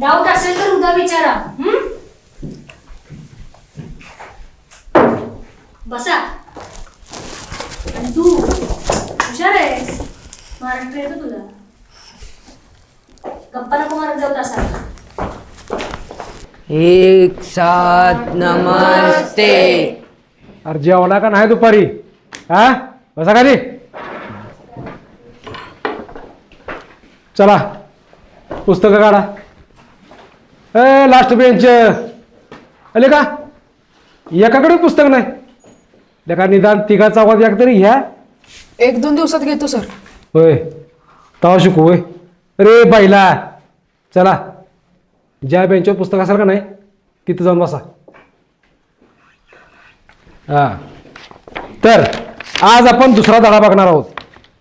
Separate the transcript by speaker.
Speaker 1: Doubt असेल तर उद्या विचारा. बसा. आणि तू हुशार आहेस, महाराष्ट्र येतो तुला. गप्पा नको मारत जाऊ तसा.
Speaker 2: एक साथ नमस्ते.
Speaker 3: अरे जेवला का नाही दुपारी? हा बसा खाली. चला पुस्तकं काढा. लास्ट बेंच आले का? एकाकडे पुस्तक नाही लेका. निदान तिघा चौघात एक तरी घ्या.
Speaker 4: 1-2 दिवसात घेतो सर.
Speaker 3: होय तवा शिकू होय. अरे बाईला चला, ज्या बेंचवर पुस्तक असेल का नाही तिथं जाऊन बसा. हा तर आज आपण दुसरा धडा बघणार आहोत.